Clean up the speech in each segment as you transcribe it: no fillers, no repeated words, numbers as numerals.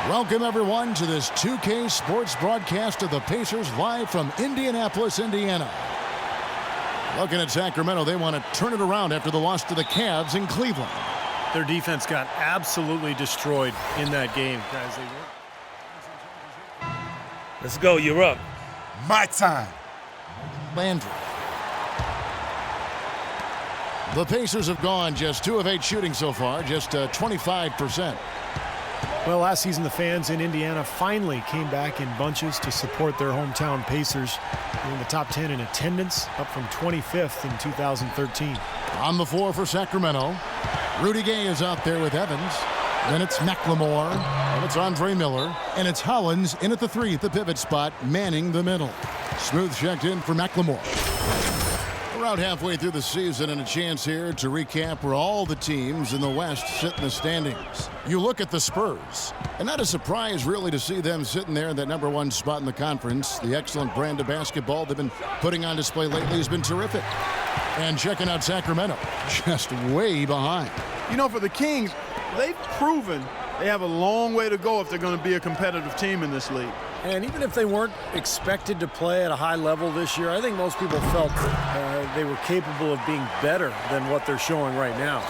Welcome, everyone, to this 2K Sports broadcast of the Pacers live from Indianapolis, Indiana. Looking at Sacramento, they want to turn it around after the loss to the Cavs in Cleveland. Their defense got absolutely destroyed in that game, guys. Let's go, you're up. My time. Landry. The Pacers have gone just 2 of 8 shooting so far, just 25%. Well, last season the fans in Indiana finally came back in bunches to support their hometown Pacers. In the top 10 in attendance, up from 25th in 2013. On the floor for Sacramento, Rudy Gay is out there with Evans. Then it's McLemore, and it's Andre Miller, and it's Hollins in at the 3 at the pivot spot, manning the middle. Smooth checked in for McLemore. Around halfway through the season, and a chance here to recap where all the teams in the West sit in the standings. You look at the Spurs, and not a surprise really to see them sitting there in that #1 spot in the conference. The excellent brand of basketball they've been putting on display lately has been terrific. And checking out Sacramento, just way behind. You know, for the Kings, they've proven they have a long way to go if they're going to be a competitive team in this league. And even if they weren't expected to play at a high level this year, I think most people felt they were capable of being better than what they're showing right now.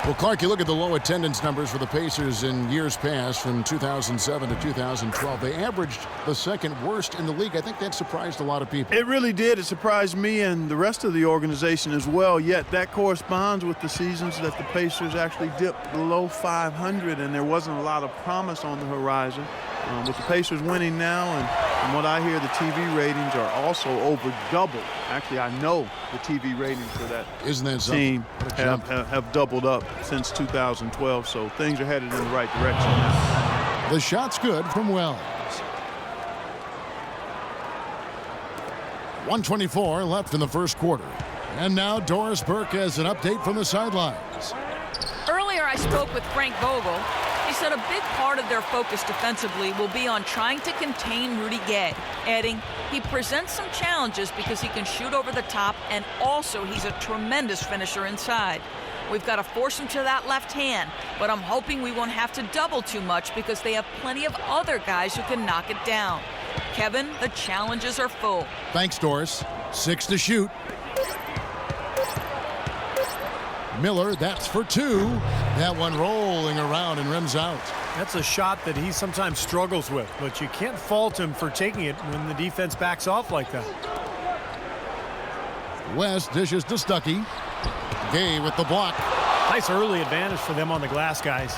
Well, Clark, you look at the low attendance numbers for the Pacers in years past, from 2007 to 2012. They averaged the second worst in the league. I think that surprised a lot of people. It really did. It surprised me and the rest of the organization as well. Yet that corresponds with the seasons that the Pacers actually dipped below 500, and there wasn't a lot of promise on the horizon. With the Pacers winning now, and from what I hear, the TV ratings are also over double. Actually, I know the TV ratings for that team have doubled up since 2012, so things are headed in the right direction now. The shot's good from Wells. 1:24 left in the first quarter. And now Doris Burke has an update from the sidelines. Earlier I spoke with Frank Vogel. He said a big part of their focus defensively will be on trying to contain Rudy Gay, adding he presents some challenges because he can shoot over the top, and also he's a tremendous finisher inside. We've got to force him to that left hand, but I'm hoping we won't have to double too much because they have plenty of other guys who can knock it down. Kevin, the challenges are full. Thanks, Doris. 6 to shoot. Miller, that's for 2. That one rolling around and rims out. That's a shot that he sometimes struggles with, but you can't fault him for taking it when the defense backs off like that. West dishes to Stuckey. Gay with the block. Nice early advantage for them on the glass, guys.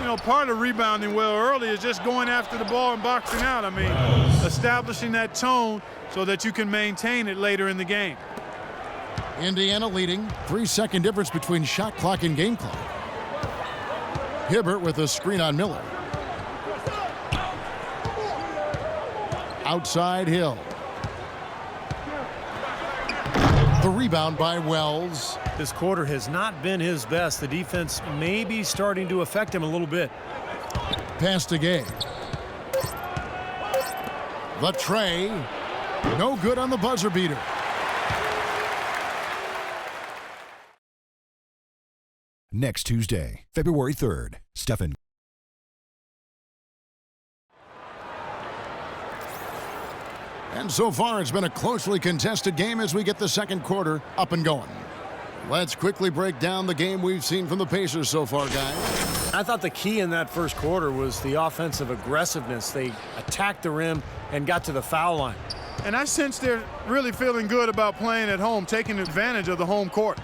You know, part of rebounding well early is just going after the ball and boxing out. I mean, establishing that tone so that you can maintain it later in the game. Indiana leading. 3-second difference between shot clock and game clock. Hibbert with a screen on Miller. Outside Hill. The rebound by Wells. This quarter has not been his best. The defense may be starting to affect him a little bit. Pass to Gay. The tray. No good on the buzzer beater. Next Tuesday, February 3rd, Stephen. And so far, it's been a closely contested game as we get the second quarter up and going. Let's quickly break down the game we've seen from the Pacers so far, guys. I thought the key in that first quarter was the offensive aggressiveness. They attacked the rim and got to the foul line. And I sense they're really feeling good about playing at home, taking advantage of the home court.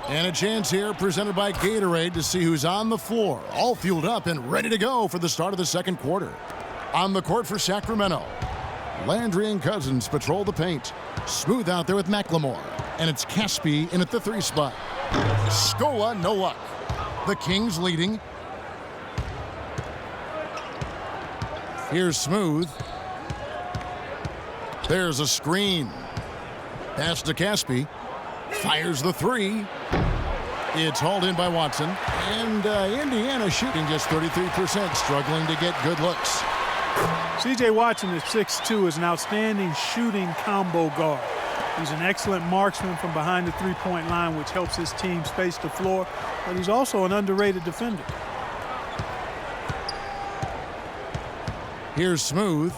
And a chance here presented by Gatorade to see who's on the floor, all fueled up and ready to go for the start of the second quarter. On the court for Sacramento, Landry and Cousins patrol the paint. Smooth out there with McLemore. And it's Caspi in at the 3 spot. Scola, no luck. The Kings leading. Here's Smooth. There's a screen. Pass to Caspi. Fires the 3. It's hauled in by Watson. And Indiana shooting just 33%, struggling to get good looks. C.J. Watson at 6'2", is an outstanding shooting combo guard. He's an excellent marksman from behind the three-point line, which helps his team space the floor, but he's also an underrated defender. Here's Smooth.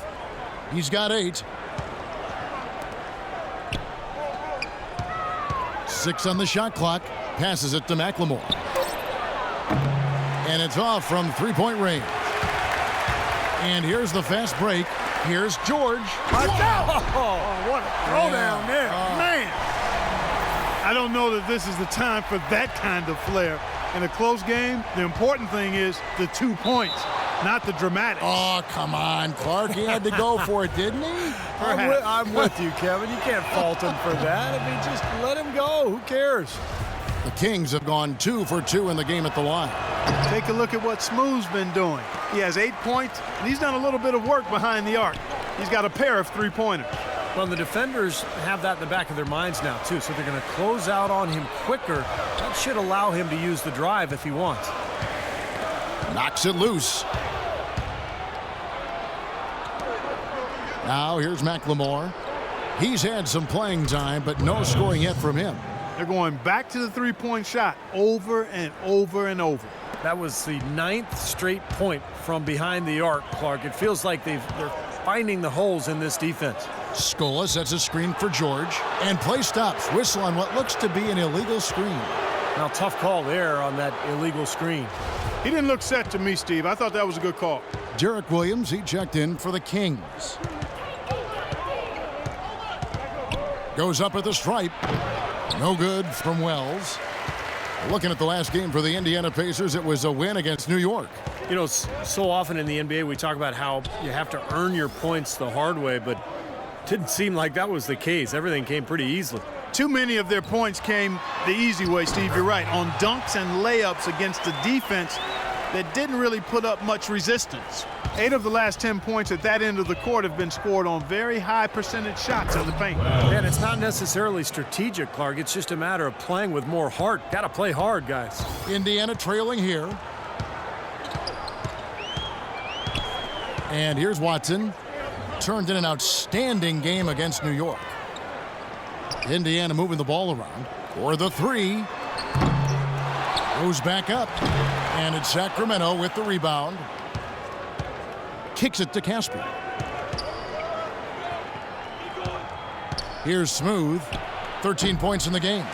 He's got 8. 6 on the shot clock. Passes it to McLemore. And it's off from three-point range. And here's the fast break. Here's George. Watch out! Oh, what a throwdown there. Man! I don't know that this is the time for that kind of flair. In a close game, the important thing is the 2 points, not the dramatics. Oh, come on, Clark. He had to go for it, didn't he? I'm with you, Kevin. You can't fault him for that. I mean, just let him go. Who cares? The Kings have gone 2 for 2 in the game at the line. Take a look at what Smooth's been doing. He has 8 points, and he's done a little bit of work behind the arc. He's got a pair of three-pointers. Well, the defenders have that in the back of their minds now, too, so they're going to close out on him quicker. That should allow him to use the drive if he wants. Knocks it loose. Now here's McLemore. He's had some playing time, but no scoring yet from him. They're going back to the three-point shot over and over and over. That was the 9th straight point from behind the arc, Clark. It feels like they're finding the holes in this defense. Scola sets a screen for George, and play stops. Whistle on what looks to be an illegal screen. Now, tough call there on that illegal screen. He didn't look set to me, Steve. I thought that was a good call. Derek Williams, he checked in for the Kings. Goes up at the stripe. No good from Wells. Looking at the last game for the Indiana Pacers, it was a win against New York. You know, so often in the NBA we talk about how you have to earn your points the hard way, but it didn't seem like that was the case. Everything came pretty easily. Too many of their points came the easy way, Steve. You're right. On dunks and layups against a defense that didn't really put up much resistance. 8 of the last 10 points at that end of the court have been scored on very high percentage shots in the paint. Man, it's not necessarily strategic, Clark. It's just a matter of playing with more heart. Got to play hard, guys. Indiana trailing here. And here's Watson. Turned in an outstanding game against New York. Indiana moving the ball around for the 3. Goes back up. And it's Sacramento with the rebound. Kicks it to Casper. Here's Smooth. 13 points in the game.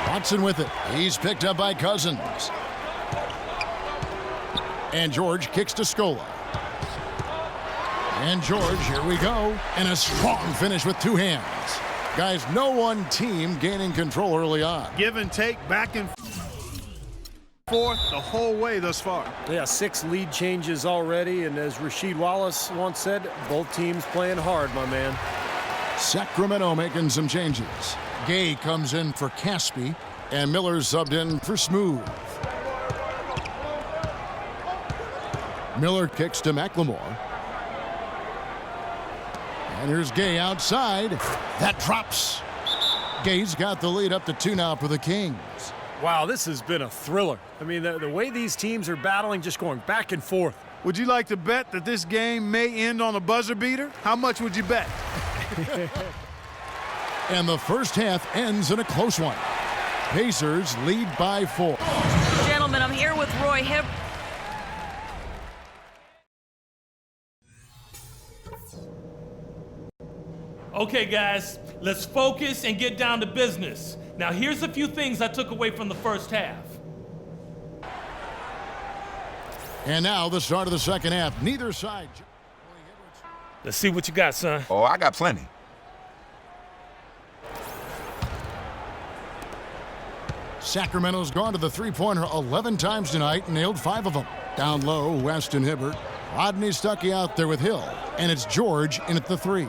Watson with it. He's picked up by Cousins. And George kicks to Scola. And George, here we go. And a strong finish with 2 hands. Guys, no one team gaining control early on. Give and take, back and forth the whole way thus far. Yeah, 6 lead changes already, and as Rasheed Wallace once said, both teams playing hard, my man. Sacramento making some changes. Gay comes in for Caspi, and Miller subbed in for Smooth. Miller kicks to McLemore. And here's Gay outside. That drops. Gay's got the lead up to 2 now for the Kings. Wow, this has been a thriller. I mean, the way these teams are battling, just going back and forth. Would you like to bet that this game may end on a buzzer beater? How much would you bet? And the first half ends in a close one. Pacers lead by 4. Gentlemen, I'm here with Roy Hibbert. Okay, guys, let's focus and get down to business. Now, here's a few things I took away from the first half. And now the start of the second half. Neither side. Let's see what you got, son. Oh, I got plenty. Sacramento's gone to the three-pointer 11 times tonight and nailed 5 of them. Down low, Weston Hibbert. Rodney Stuckey out there with Hill. And it's George in at the 3.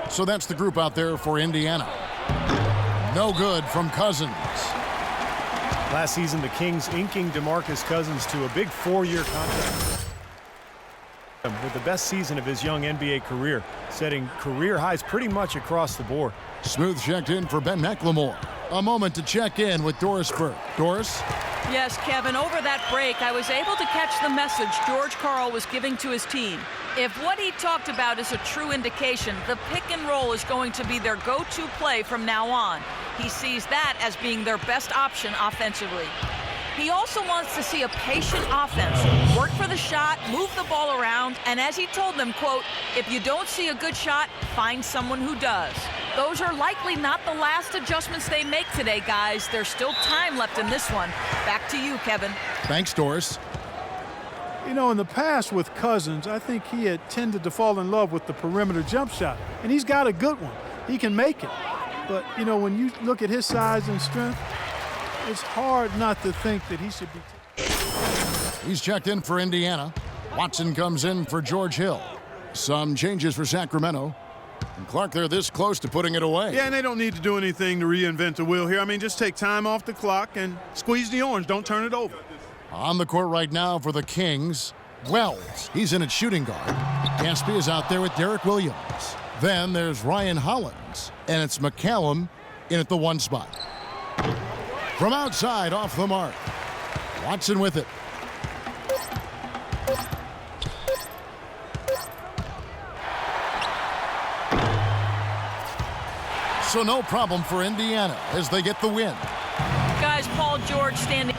So that's the group out there for Indiana. No good from Cousins. Last season, the Kings inking DeMarcus Cousins to a big 4-year contract. With the best season of his young NBA career, setting career highs pretty much across the board. Smooth checked in for Ben McLemore. A moment to check in with Doris Burke. Doris? Yes, Kevin, over that break, I was able to catch the message George Karl was giving to his team. If what he talked about is a true indication, the pick and roll is going to be their go-to play from now on. He sees that as being their best option offensively. He also wants to see a patient offense. Work for the shot, move the ball around, and as he told them, quote, if you don't see a good shot, find someone who does. Those are likely not the last adjustments they make today, guys. There's still time left in this one. Back to you, Kevin. Thanks, Doris. You know, in the past with Cousins, I think he had tended to fall in love with the perimeter jump shot, and he's got a good one. He can make it. But, you know, when you look at his size and strength, it's hard not to think that he should be. He's checked in for Indiana. Watson comes in for George Hill. Some changes for Sacramento. And Clark, they're this close to putting it away. Yeah, and they don't need to do anything to reinvent the wheel here. I mean, just take time off the clock and squeeze the orange. Don't turn it over. On the court right now for the Kings, Wells. He's in at shooting guard. Gaspy is out there with Derek Williams. Then there's Ryan Hollins, and it's McCallum in at the 1 spot. From outside, off the mark. Watson with it. So no problem for Indiana as they get the win. Guys, Paul George standing.